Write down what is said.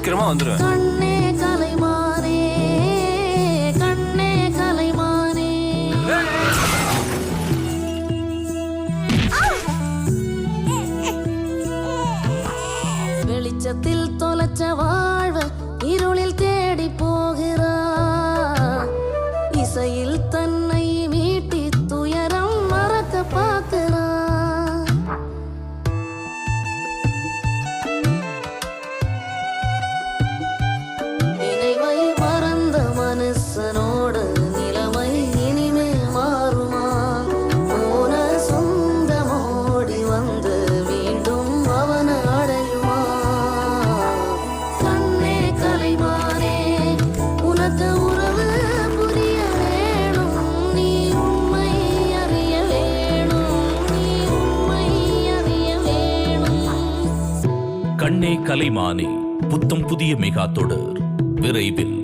சீக்கிரமா வந்துருவேன். கண்ணே கலைமானே, கண்ணே கலைமானே. வெளிச்சத்தில் தொலைச்ச வாழ்வு இருளில் தேடி போகிறா. இசையில் தன்னை மீட்டி துயரம் மறக்க பார்க்கிறா. நினைவை மறந்த மனுஷனோட நிலைமை இனிமே மாறுமா? போன சொந்தமோடி வந்து மீண்டும் அவன அடையுமா? கண்ணே கலைமானே, உனக்கு உறவு புரிய வேணும். நீ உண்மை அறிய வேணும். நீ உண்மை அறிய வேணும். கண்ணே கலைமானே புத்தம் புதிய மெகா தொடர் விரைவில்.